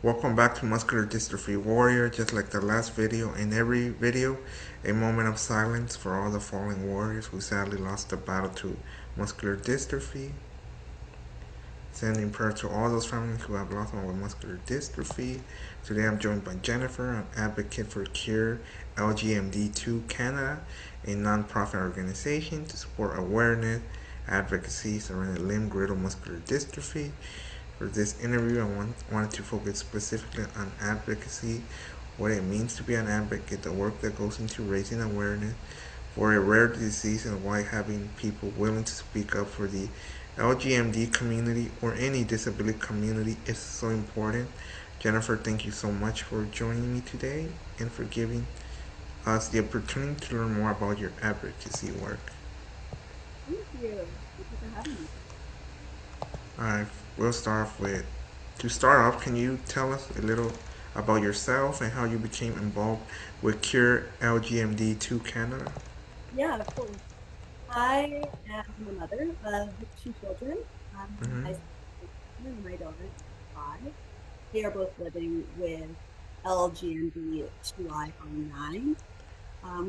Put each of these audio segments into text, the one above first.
Welcome back to Muscular Dystrophy Warrior. Just like the last video, in every video, a moment of silence for all the fallen warriors who sadly lost the battle to muscular dystrophy. Sending prayer to all those families who have lost one with muscular dystrophy. Today I'm joined by Jennifer, an advocate for Cure LGMD2 Canada, a non-profit organization to support awareness, advocacy surrounding limb-girdle muscular dystrophy. For this interview, wanted to focus specifically on advocacy, what it means to be an advocate, the work that goes into raising awareness for a rare disease, and why having people willing to speak up for the LGMD community or any disability community is so important. Jennifer, thank you so much for joining me today and for giving us the opportunity to learn more about your advocacy work. Thank you. Thank you for having me. I will start off with, to start off, can you tell us a little about yourself and how you became involved with Cure LGMD2 Canada? Yeah, of course. I am a mother of two children. Mm-hmm. My son is 10 and my daughter is 5. They are both living with LGMD2I9.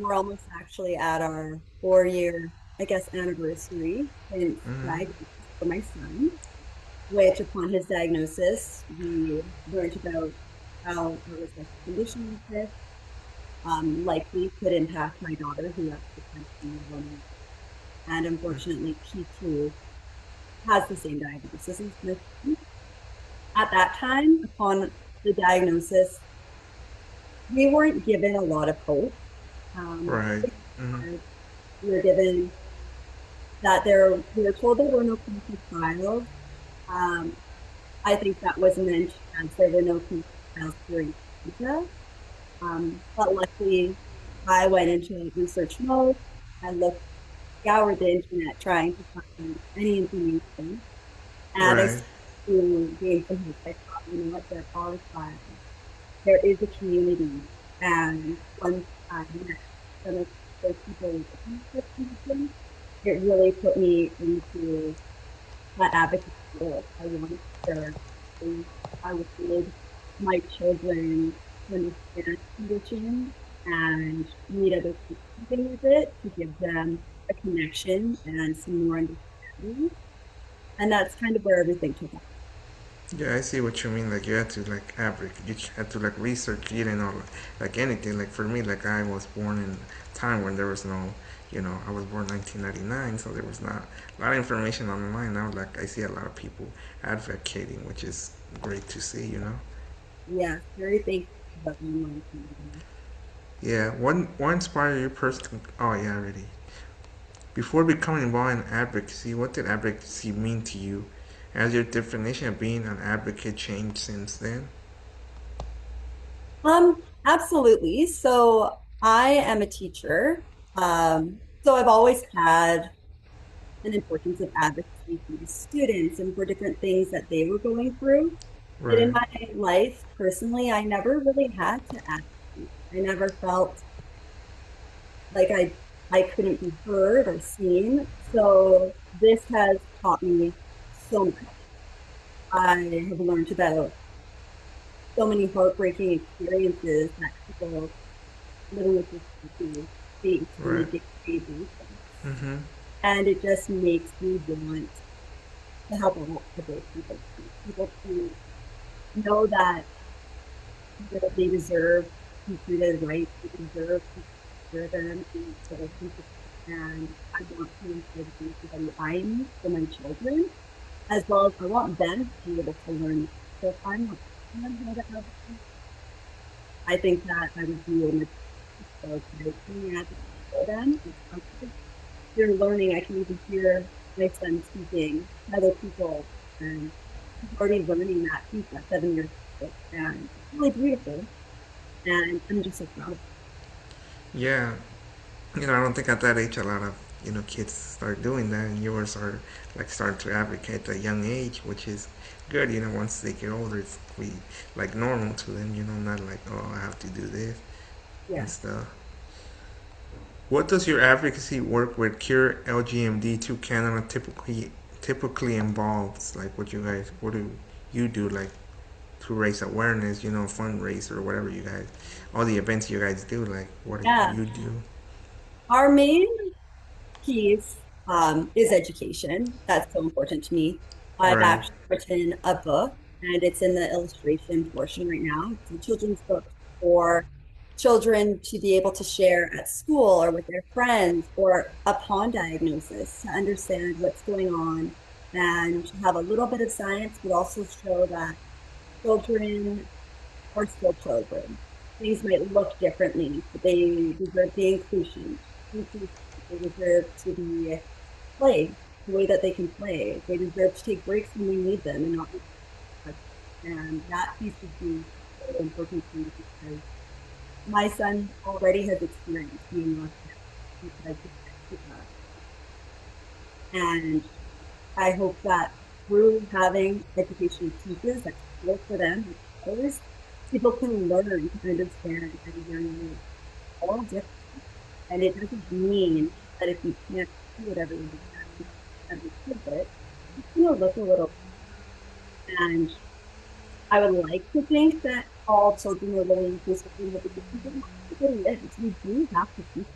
We're almost actually at our 4-year, I guess, anniversary since Mm-hmm. diagnosis for my son, which upon his diagnosis, we learned about how a recessive condition exists likely could impact my daughter, who has potentially neuromas. And unfortunately, she too has the same diagnosis as my son. At that time, upon the diagnosis, we weren't given a lot of hope. Right. We Mm-hmm. were given we were told there were no clinical trials. Um, I think that was meant as there were no clinical trials here in Canada. But luckily, I went into research mode. I scoured the internet trying to find any information. And I Right. started to gain some hope. I thought, you know what, there are trials. There is a community. And once I met some of those people living with this condition, it really put me into that advocacy world. I wanted to share things. I wanted my children to understand the condition and meet other people living with it to give them a connection and some more understanding. And that's kind of where everything took off. Yeah, I see what you mean. Like you had to you had to like research. You didn't know like anything. Like for me, like I was born in a time when there was no, I was born 1999, so there was not a lot of information online. Now, like I see a lot of people advocating, which is great to see. Yeah, very thankful for the online community. Yeah, what inspired you personally? Oh yeah, already. Before becoming involved in advocacy, what did advocacy mean to you? Has your definition of being an advocate changed since then? Absolutely. So I am a teacher. So I've always had an importance of advocacy for the students and for different things that they were going through. But in Right. my life, personally, I never really had to advocate. I never felt like I couldn't be heard or seen. So this has taught me so much. I have learned about so many heartbreaking experiences that people living with disabilities face on a Right. day-to-day basis. Mm-hmm. And it just makes me want to help out other people to know that they deserve to be treated right, they deserve to hear them and to listen to and I want to ensure the things that I need for my children, as well as I want them to be able to learn. So if I'm not teaching them how to advocate, I think that I would be able to so being an advocate for them. They're learning. I can even hear my son speaking to other people, and he's already learning that piece at 7 years old, and it's really beautiful. And I'm just so proud of Yeah, I don't think at that age a lot of kids start doing that, and yours are like start to advocate at a young age, which is good. Once they get older, it's we like normal to them. Not like, oh, I have to do this it. and Yeah. stuff. What does your advocacy work with Cure LGMD2 Canada typically involves? Like, what do you do? Like, to raise awareness, fundraise or whatever you guys, all the events you guys do, like what do Yeah. you do? Our main piece is education. That's so important to me. I've Right. actually written a book and it's in the illustration portion right now. It's a children's book for children to be able to share at school or with their friends or upon diagnosis to understand what's going on and have a little bit of science, but also show that children are still children. Things might look differently, but they deserve the inclusion. They deserve to be played the way that they can play. They deserve to take breaks when we need them and not be touched. And that piece would be so important to me because my son already has experienced being left out because of that. And I hope that through having educational pieces that's cool for them and others, people can learn to understand at a young age all different. And it doesn't mean that if you can't do whatever you can, understood it, look a little. And I would like to think that all children are really inclusive, but it really is. We do have to teach.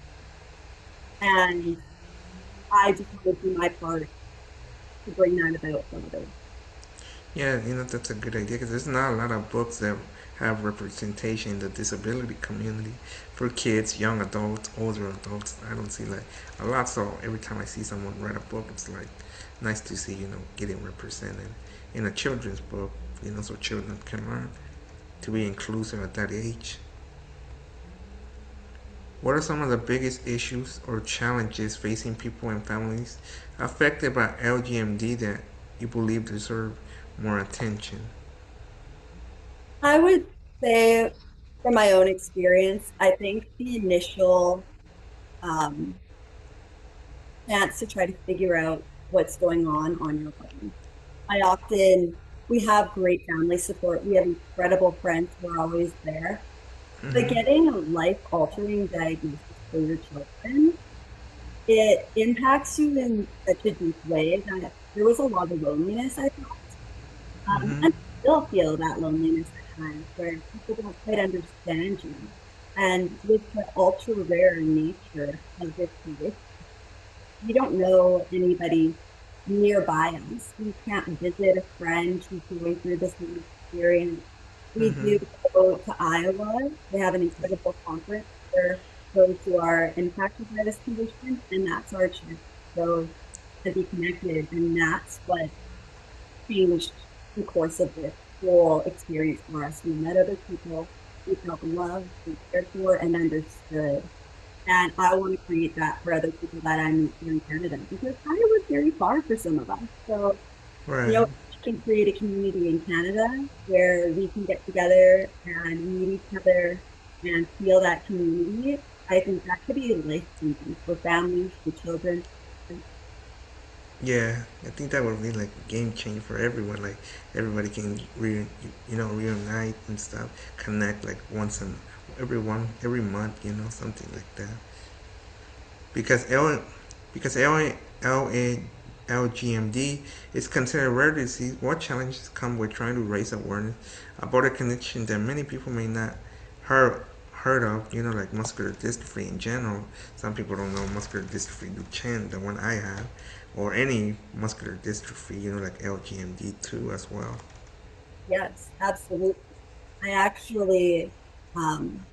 And I just want to do my part to bring that about for others. Yeah, that's a good idea because there's not a lot of books that have representation in the disability community for kids, young adults, older adults. I don't see like a lot. So every time I see someone write a book, it's like nice to see getting represented in a children's book. So children can learn to be inclusive at that age. What are some of the biggest issues or challenges facing people and families affected by LGMD that you believe deserve more attention? I would say, from my own experience, I think the initial um, chance to try to figure out what's going on your own. We have great family support. We have incredible friends who are always there. But Mm-hmm. getting a life-altering diagnosis for your children, it impacts you in such a deep way that there was a lot of loneliness, I thought. Mm-hmm. And I still feel that loneliness at times where people don't quite understand you. And with the ultra rare nature of this condition, we don't know anybody nearby us. We can't visit a friend who's going through the same experience. We Mm-hmm. do go to Iowa. They have an incredible conference for those who are impacted by this condition, and that's our chance to go to be connected. And that's what changed the course of this whole experience for us. We met other people, we felt loved, we cared for, and understood. And I want to create that for other people that I meet here in Canada because I was very far for some of us. So, Right. we can create a community in Canada where we can get together and meet each other and feel that community. I think that could be life changing for families, for children. Yeah, I think that would be like a game changer for everyone. Like everybody can reunite and stuff, connect like every month, something like that. Because LGMD is considered a rare disease. What challenges come with trying to raise awareness about a condition that many people may not heard heard of? Like muscular dystrophy in general. Some people don't know muscular dystrophy Duchenne, the one I have, or any muscular dystrophy. Like LGMD2 as well. Yes, absolutely. I actually, um,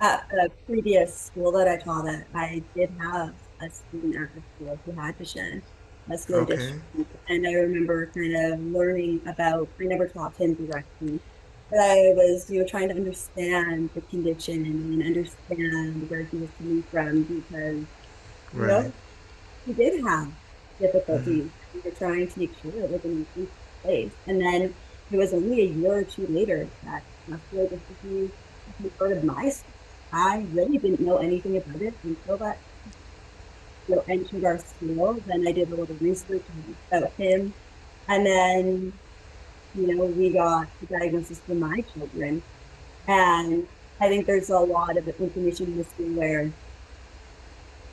at the previous school that I taught at, I did have a student at the school who had Duchenne muscular Okay. dystrophy. And I remember kind of learning about, I never taught him directly, but I was, trying to understand the condition and understand where he was coming from because, you Right. know, he did have Mm-hmm. difficulties. We were trying to make sure it was in a safe place. And then it was only a year or two later that muscular dystrophy became part of my story. I really didn't know anything about it until that entered our school. Then I did a little research about him. And then, we got the diagnosis for my children. And I think there's a lot of information missing where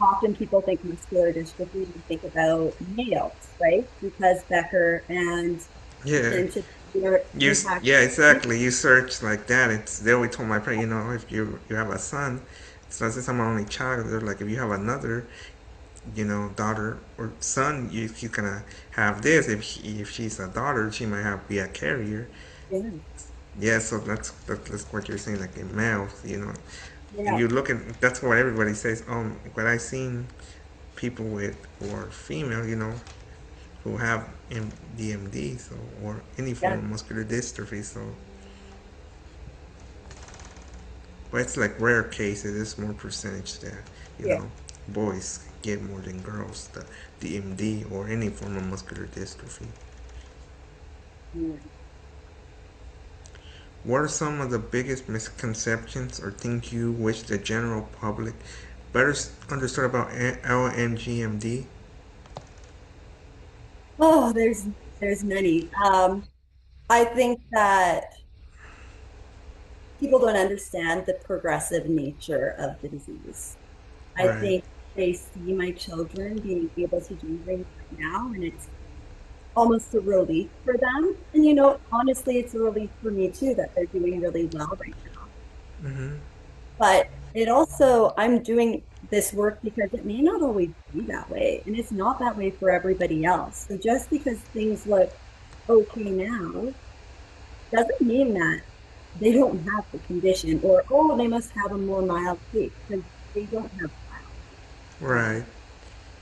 often people think muscular dystrophy and think about males, right? Because Becker and Yeah. Hinton your You, impact. yeah, exactly. You search like that. It's they always told my parents, you know, if you have a son, so since I'm an only child, they're like, if you have another, you know, daughter or son, he's gonna have this. If she's a daughter, she might have be a carrier. Yeah, Yeah, so that's what you're saying, like in males, you know. And yeah, you look at that's what everybody says. What I seen people with or female, you know, who have DMD, so or any form yeah, of muscular dystrophy. So, but it's like rare cases. It's more percentage that you yeah. know boys get more than girls. The DMD or any form of muscular dystrophy. Yeah. What are some of the biggest misconceptions or things you wish the general public better understood about LMGMD? Oh, there's many. I think that people don't understand the progressive nature of the disease. I Right. think they see my children being able to do things right now, and it's almost a relief for them. And honestly, it's a relief for me too that they're doing really well right now. Mm-hmm. But it also, I'm doing this work because it may not always be that way, and it's not that way for everybody else. So just because things look okay now doesn't mean that they don't have the condition, or oh, they must have a more mild case, because they don't have mild. Right.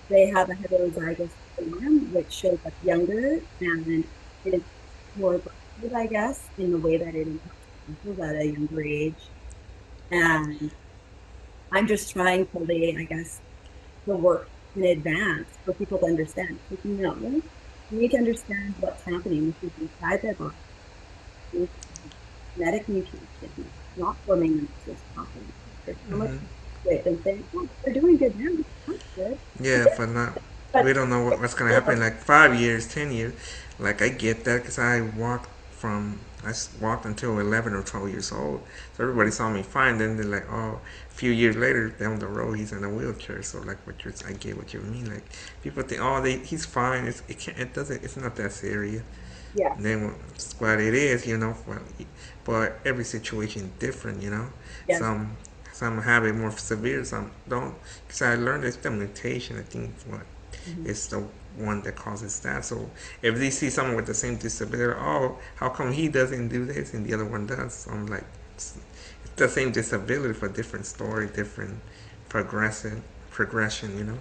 They have a heterozygous form which shows up younger and is more aggressive, I guess, in the way that it impacts people at a younger age. And I'm just trying to lay, I guess, the work in advance for people to understand. Like, you need to understand what's happening with people inside their body, genetic mutation, not forming the muscles properly. There's so much Mm-hmm. it and saying, oh, they're doing good now. That's good. Yeah, but not. But We don't know what's gonna happen in like 5 years, 10 years. Like I get that because walked until 11 or 12 years old. So everybody saw me fine. Then they're like, oh, a few years later down the road, he's in a wheelchair. So like I get what you mean. Like people think, oh, he's fine. It can't. It doesn't. It's not that serious. yeah, And then what it is, you know, but every situation is different, you know. yes, Some have it more severe, some don't. Because I learned it's the mutation. I think what mm-hmm. is the one that causes that. So if they see someone with the same disability, oh, how come he doesn't do this and the other one does? So I'm like, it's the same disability for different story, different progressive progression, you know.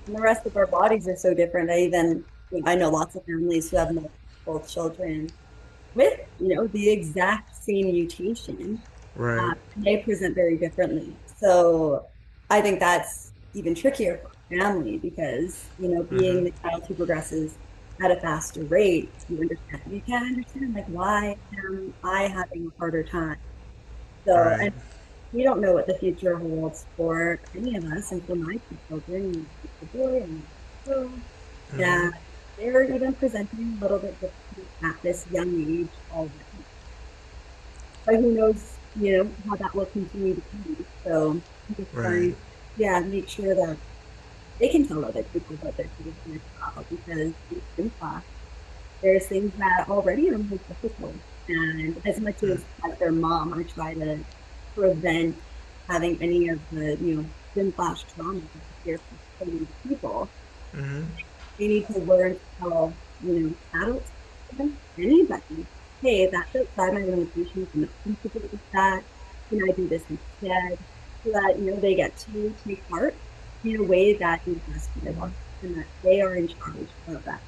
And the rest of our bodies are so different. I know lots of families who have multiple children with, the exact same mutation. Right. They present very differently. So I think that's even trickier for a family because, Mm-hmm. being the child who progresses at a faster rate, you can't understand like why am I having a harder time? So, Right. and we don't know what the future holds for any of us and for my two children, the boy and the girl, Mm-hmm. that they're even presenting a little bit differently at this young age already. But who knows, how that will continue to be. So I'm just Right. trying, yeah, make sure that they can tell other people about their condition as well, because in class, there's things that already are more difficult. And as much as their mom, I try to prevent having any of the, gym flash trauma that I hear from so many people. Mm-hmm. They need to learn to tell, adults, anybody, hey, that's outside my limitations. I'm not comfortable with that. Can I do this instead? So that, they get to take part in a way that is best for their body and that they are in charge of that.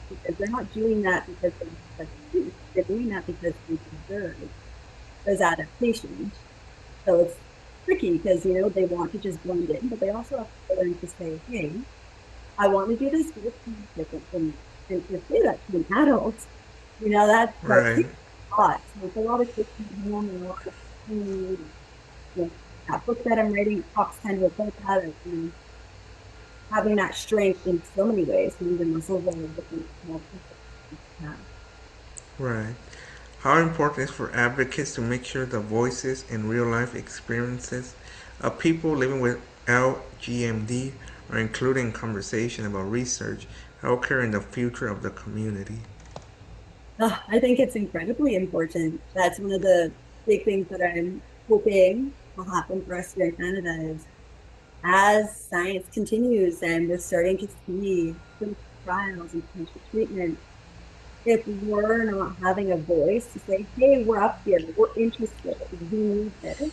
Because they're not doing that because they want such a use. They're doing that because they deserve those adaptations. So it's tricky because, they want to just blend in, but they also have to learn to say, hey, I want to do this, but it's different from me. And to say that to an adult, that Right. takes a lot. So it's a lot of taking home and a lot of food. That book that I'm writing talks kind of about that, of, having that strength in so many ways, and the muscles that are different small people have. Right. How important is for advocates to make sure the voices and real life experiences of people living with LGMD are included in conversation about research, healthcare, and the future of the community? I think it's incredibly important. That's one of the big things that I'm hoping will happen for us here in Canada is as science continues and we're starting to see clinical trials and potential treatment, if we're not having a voice to say, hey, we're up here, we're interested, we need this,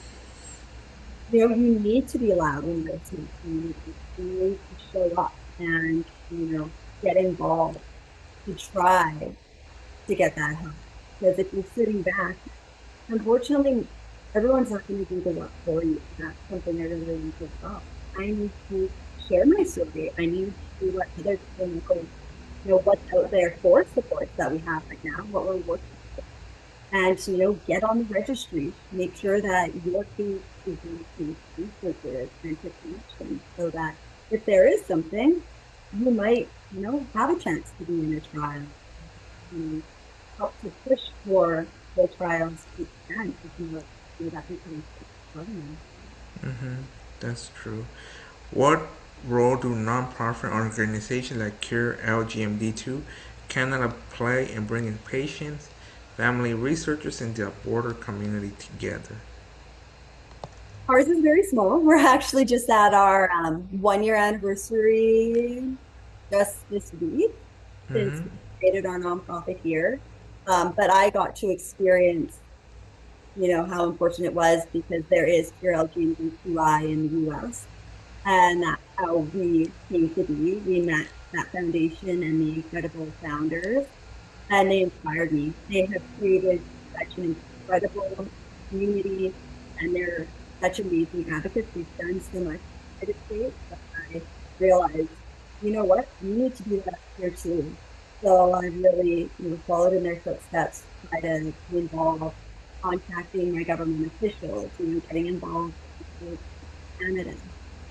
you need to be allowed in those communities. You need to show up and, get involved to try to get that help. Because if you're sitting back, unfortunately, everyone's not going to do the work for you. That's something I really need to stop. I need to share my story. I need to let other people know what's out there for supports that we have right now, what we're working with, and to, get on the registry. Make sure that your case is in the researchers and to connection so that if there is something, you might, have a chance to be in a trial. Help to push for the trials to extend if that becomes government. That's true. What role do nonprofit organizations like Cure LGMD2 Canada play in bringing patients, family researchers, and the border community together? Ours is very small. We're actually just at our 1 year anniversary just this week since we created our nonprofit here. But I got to experience, how important it was because there is Cure LGMD2I in the US. And that's how we came to be. We met that foundation and the incredible founders, and they inspired me. They have created such an incredible community, and they're such amazing advocates. They've done so much in the United States that I realized, you know what, we need to do that here too. So I really, followed in their footsteps, try to be involved, contacting my government officials, getting involved with Canada,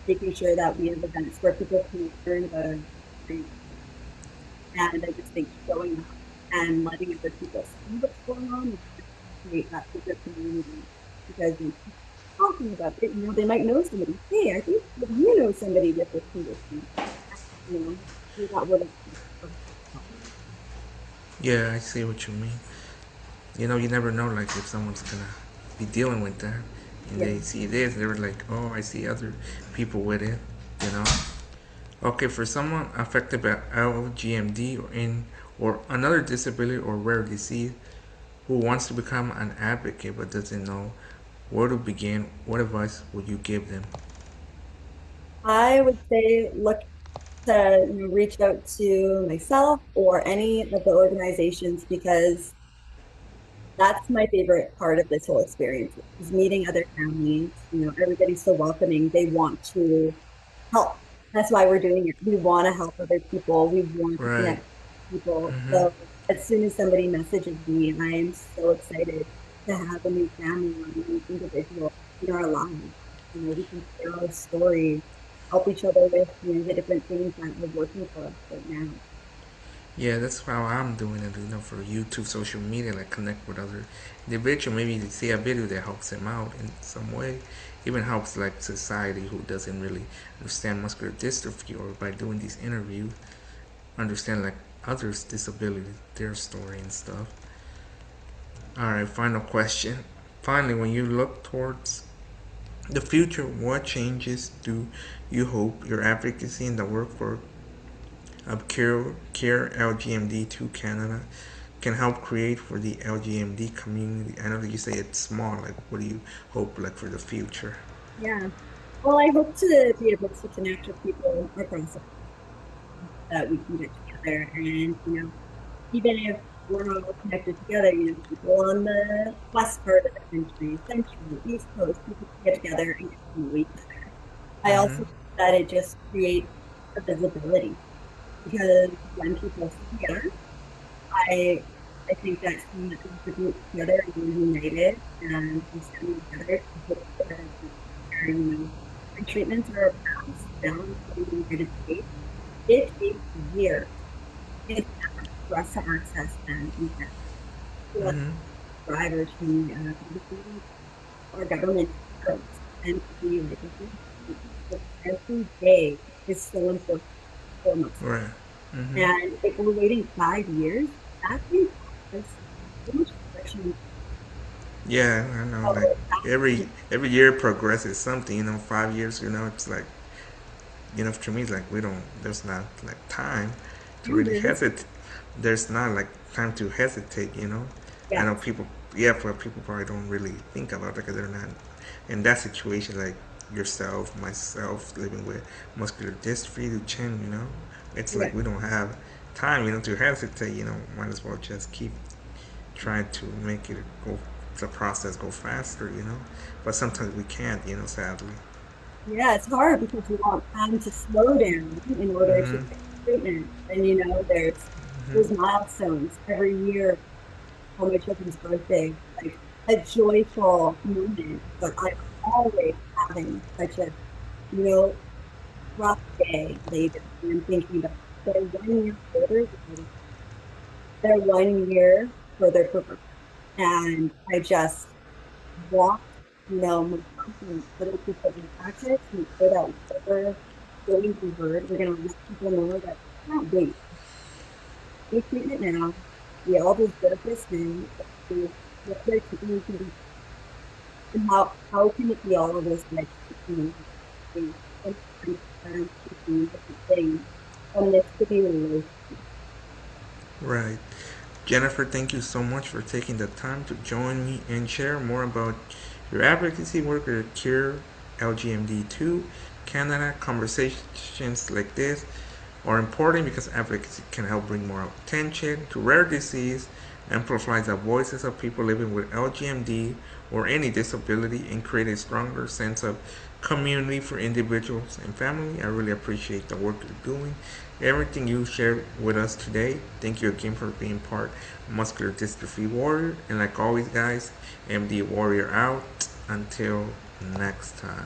making sure that we have events where people can learn about it. And I just think showing up and letting other people see what's going on is to create that bigger community. Because when people are talking about it, they might know somebody. Hey, I think you know somebody with this condition. You know, do that word of mouth. Yeah, I see what you mean. You never know, like, if someone's gonna be dealing with that and Yeah. they see this, they're like, oh, I see other people with it, you know? Okay, for someone affected by LGMD or another disability or rare disease who wants to become an advocate but doesn't know where to begin, what advice would you give them? I would say look to reach out to myself or any of the organizations because that's my favorite part of this whole experience is meeting other families. Everybody's so welcoming. They want to help. That's why we're doing it. We want to help other people. We want to Right. connect with people. So as soon as somebody messages me, I am so excited to have a new family or a new individual in our lives. We can share our stories, help each other with the different things that are working for us right now. Yeah, that's how I'm doing it, for YouTube, social media, like connect with other individuals. Maybe they see a video that helps them out in some way. Even helps like society who doesn't really understand muscular dystrophy, or by doing these interviews, understand like others' disabilities, their story and stuff. Alright, final question. Finally, when you look towards the future, what changes do you hope your advocacy in the work for Cure LGMD2 Canada can help create for the LGMD community? I know that you say it's small. Like, what do you hope like for the future? Yeah. Well, I hope to be able to connect with people across that we can get together and, even if we're all connected together, people on the west part of the country, central, east coast, people can get together and get to know each other. I also think that it just creates a visibility because when people sit together, I I think that seeing that as a group together and we're united and we stand together to hope that our treatments are passed down to the United States. It takes years. It's for us to access them in Canada. To us drivers who our government works and to be like every day is so important for us. Right. And if we're waiting 5 years, that's impossible. There's so much friction. Yeah, I know. Like So every year progresses something. 5 years. It's like to me, it's like we don't. There's not like time to no, really there is. hesitate. There's not like time to hesitate. I know Yes, people. Yeah, but people probably don't really think about it because they're not in that situation. Like yourself, myself, living with muscular dystrophy, Duchenne. It's like correct. we don't have time. To hesitate. Might as well just keep trying to make it go the process go faster. But sometimes we can't. Sadly. Yeah, it's hard because you want time to slow down in order to Hmm. get treatment. And there's milestones every year on my children's birthday, like a joyful moment. But I'm always having such a, you know, rough day later. And I'm thinking about they're 1 year older, they're 1 year further for birth. And I just want, my confidence, but it's just that in practice, make sure that whatever going through heard, we're going to let people know that can't wait. Take treatment now. We all deserve this thing. What they're taking can be, and how can it be all of this like, things and different things from this to be released? Right. Jennifer, thank you so much for taking the time to join me and share more about your advocacy work at Cure LGMD2 Canada. Conversations like this are important because advocacy can help bring more attention to rare disease, amplifies the voices of people living with LGMD or any disability, and create a stronger sense of community for individuals and family. I really appreciate the work you're doing, everything you shared with us today. Thank you again for being part of Muscular Dystrophy Warrior. And like always, guys, MD Warrior out. Until next time.